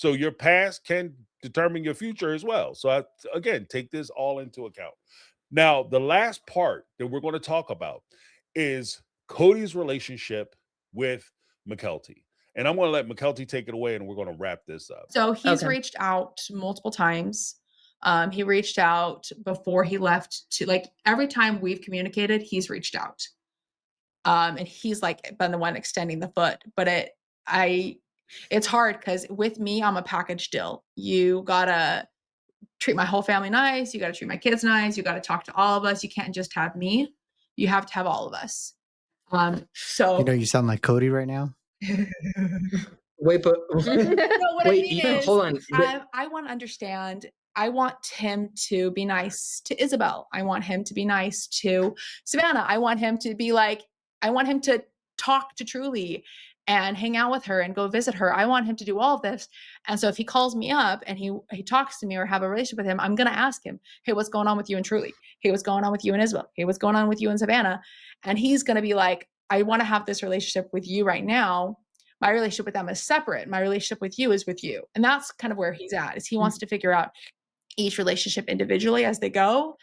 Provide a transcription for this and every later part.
So your past can determine your future as well. So again, take this all into account. Now, the last part that we're going to talk about is Cody's relationship with Mckelty. And I'm going to let Mckelty take it away and we're going to wrap this up. So he's reached out multiple times. He reached out before he left to, like, every time we've communicated, he's reached out. And he's like been the one extending the foot. But it's hard because with me, I'm a package deal. You gotta treat my whole family nice. You gotta treat my kids nice. You gotta talk to all of us. You can't just have me. You have to have all of us. So you sound like Cody right now. Wait, but hold on. I want to understand. I want him to be nice to Isabel. I want him to be nice to Savannah. I want him to talk to Truly and hang out with her and go visit her. I want him to do all of this. And so if he calls me up and he talks to me or have a relationship with him, I'm going to ask him, hey, what's going on with you and Truly? Hey, what's going on with you and Isabel? Hey, what's going on with you and Savannah? And he's going to be like, I want to have this relationship with you right now. My relationship with them is separate. My relationship with you is with you. And that's kind of where he's at, is he wants to figure out each relationship individually as they go.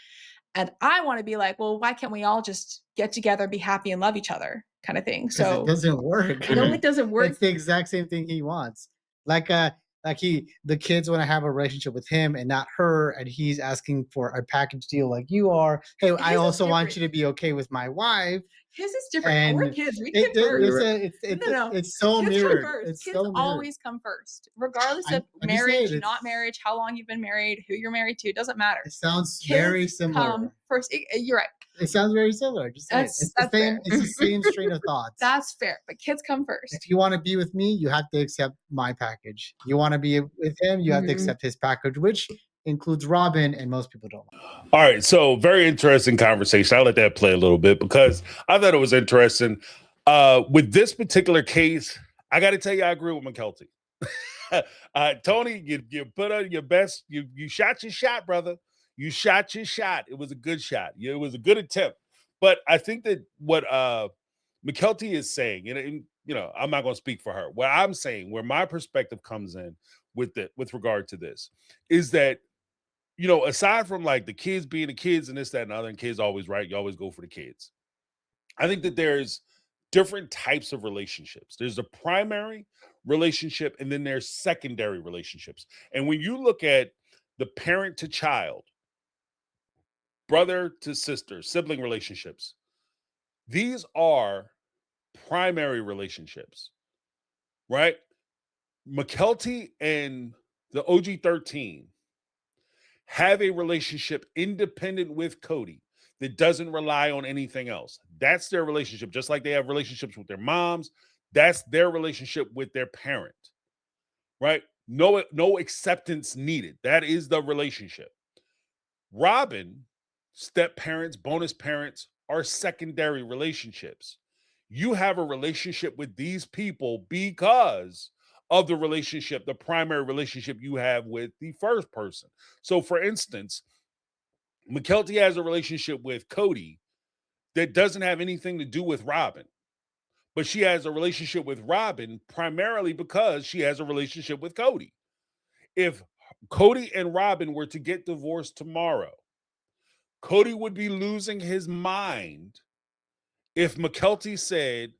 And I want to be like, well, why can't we all just get together, be happy, and love each other, kind of thing? So it doesn't work. No, it doesn't work. It's the exact same thing he wants. The kids want to have a relationship with him and not her, and he's asking for a package deal like you are. Hey, I also want you to be okay with my wife. His is different. And we're kids. We get first. It's so mirrored. Kids always come first, regardless of marriage, not marriage, how long you've been married, who you're married to. It doesn't matter. It sounds very similar. Come first. You're right. It sounds very similar. Just it's the same strain of thoughts. That's fair. But kids come first. If you want to be with me, you have to accept my package. You want to be with him, you have to accept his package, which includes Robyn, and most people don't. All right, so very interesting conversation. I'll let that play a little bit because I thought it was interesting. With this particular case, I got to tell you, I agree with Mckelty. Tony, you put on your best. You shot your shot, brother. You shot your shot. It was a good shot. It was a good attempt. But I think that what Mckelty is saying, and I'm not going to speak for her. What I'm saying, where my perspective comes in with regard to this, is that, aside from like the kids being the kids and this, that, and other, and kids always right, you always go for the kids. I think that there's different types of relationships. There's a primary relationship, and then there's secondary relationships. And when you look at the parent to child, brother to sister, sibling relationships, these are primary relationships, right? Mckelty and the OG-13 have a relationship independent with Cody that doesn't rely on anything else. That's their relationship. Just like they have relationships with their moms, that's their relationship with their parent, right? No acceptance needed. That is the relationship. Robyn, step parents, bonus parents are secondary relationships. You have a relationship with these people because of the relationship, the primary relationship you have with the first person. So, for instance, Mckelty has a relationship with Cody that doesn't have anything to do with Robyn, but she has a relationship with Robyn primarily because she has a relationship with Cody. If Cody and Robyn were to get divorced tomorrow, Cody would be losing his mind if Mckelty said,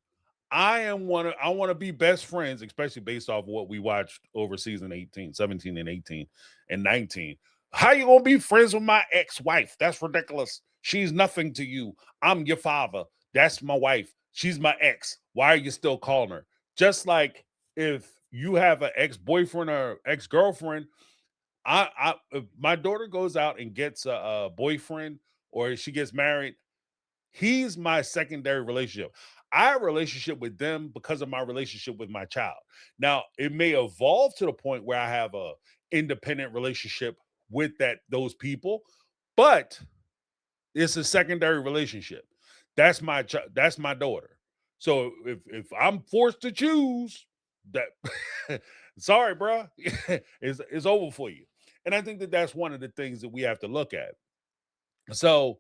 I want to be best friends, especially based off of what we watched over season 18, 17 and 18 and 19. How you going to be friends with my ex-wife? That's ridiculous. She's nothing to you. I'm your father. That's my wife. She's my ex. Why are you still calling her? Just like if you have an ex-boyfriend or ex-girlfriend, if my daughter goes out and gets a boyfriend or she gets married, he's my secondary relationship. I have a relationship with them because of my relationship with my child. Now, it may evolve to the point where I have a independent relationship with those people, but it's a secondary relationship. That's my daughter. So if I'm forced to choose, that sorry, bro, it's over for you. And I think that that's one of the things that we have to look at. So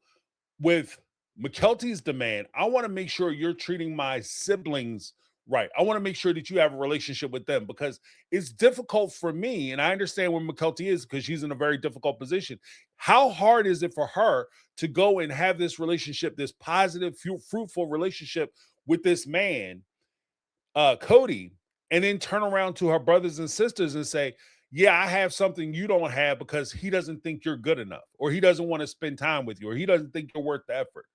with Mckelty's demand, I want to make sure you're treating my siblings right. I want to make sure that you have a relationship with them because it's difficult for me. And I understand where Mckelty is because she's in a very difficult position. How hard is it for her to go and have this relationship, this positive, fruitful relationship with this man, Cody, and then turn around to her brothers and sisters and say, yeah, I have something you don't have because he doesn't think you're good enough, or he doesn't want to spend time with you, or he doesn't think you're worth the effort.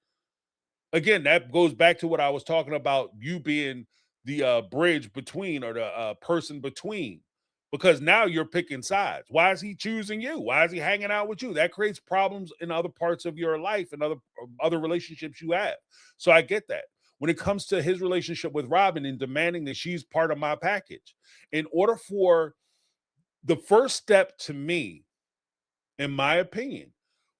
Again, that goes back to what I was talking about, you being the bridge between, or the person between, because now you're picking sides. Why is he choosing you? Why is he hanging out with you? That creates problems in other parts of your life and other relationships you have. So I get that. When it comes to his relationship with Robyn and demanding that she's part of my package, in order for the first step to me, in my opinion,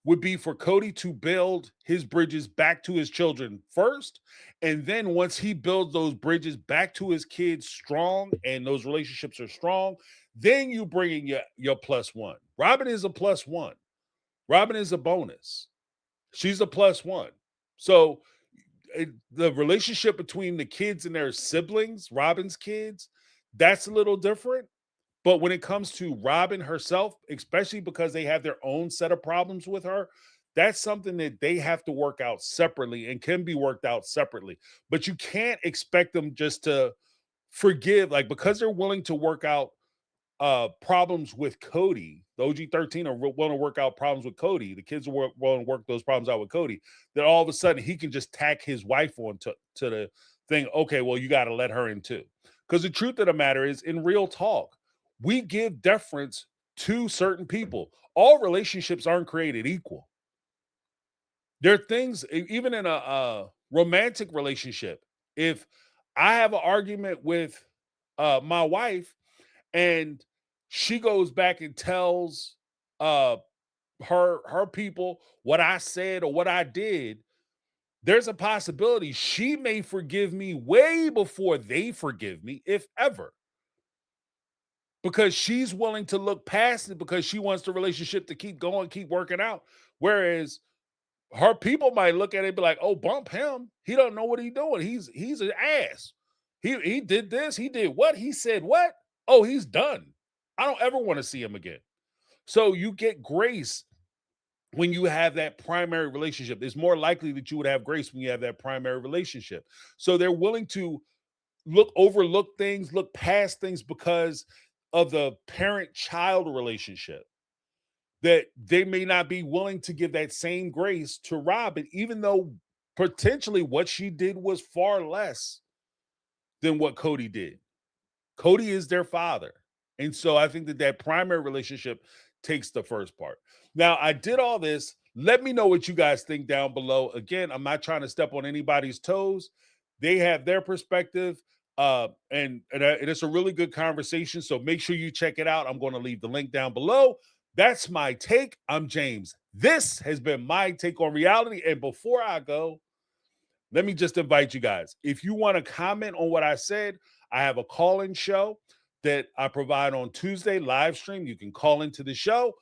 would be for Cody to build his bridges back to his children first. And then once he builds those bridges back to his kids strong and those relationships are strong, then you bring in your plus one. Robyn is a plus one. Robyn is a bonus. She's a plus one. So the relationship between the kids and their siblings, Robyn's kids, that's a little different. But when it comes to Robyn herself, especially because they have their own set of problems with her, that's something that they have to work out separately and can be worked out separately. But you can't expect them just to forgive, like, because they're willing to work out problems with Cody. The OG-13 are willing to work out problems with Cody. The kids are willing to work those problems out with Cody. Then all of a sudden he can just tack his wife on to the thing. Okay, well, you got to let her in too. Because the truth of the matter is, in real talk, we give deference to certain people. All relationships aren't created equal. There are things, even in a romantic relationship, if I have an argument with my wife and she goes back and tells her people what I said or what I did, there's a possibility she may forgive me way before they forgive me, if ever. Because she's willing to look past it because she wants the relationship to keep going, keep working out. Whereas her people might look at it and be like, oh, bump him. He don't know what he's doing. He's an ass. He did this. He did what? He said what? Oh, he's done. I don't ever want to see him again. So you get grace when you have that primary relationship. It's more likely that you would have grace when you have that primary relationship. So they're willing to overlook things, look past things because of the parent-child relationship, that they may not be willing to give that same grace to Robyn, even though potentially what she did was far less than what Cody did. Cody is their father. And so I think that primary relationship takes the first part. Now, I did all this. Let me know what you guys think down below. Again, I'm not trying to step on anybody's toes. They have their perspective. And it's a really good conversation. So make sure you check it out. I'm going to leave the link down below. That's my take. I'm James. This has been my take on reality. And before I go, let me just invite you guys. If you want to comment on what I said, I have a call-in show that I provide on Tuesday, live stream. You can call into the show.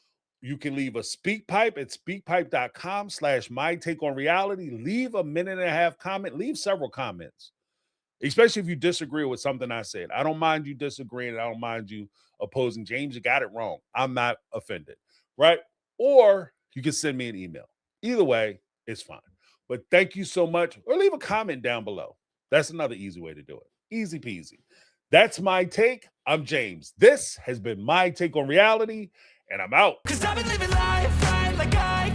You can leave a speak pipe at speakpipe.com/mytakeonreality. Leave a 1.5-minute comment. Leave several comments, especially if you disagree with something I said. I don't mind you disagreeing. I don't mind you opposing. James, you got it wrong. I'm not offended, right? Or you can send me an email. Either way, it's fine. But thank you so much. Or leave a comment down below. That's another easy way to do it. Easy peasy. That's my take. I'm James. This has been my take on reality, and I'm out. 'Cause I've been living life right like I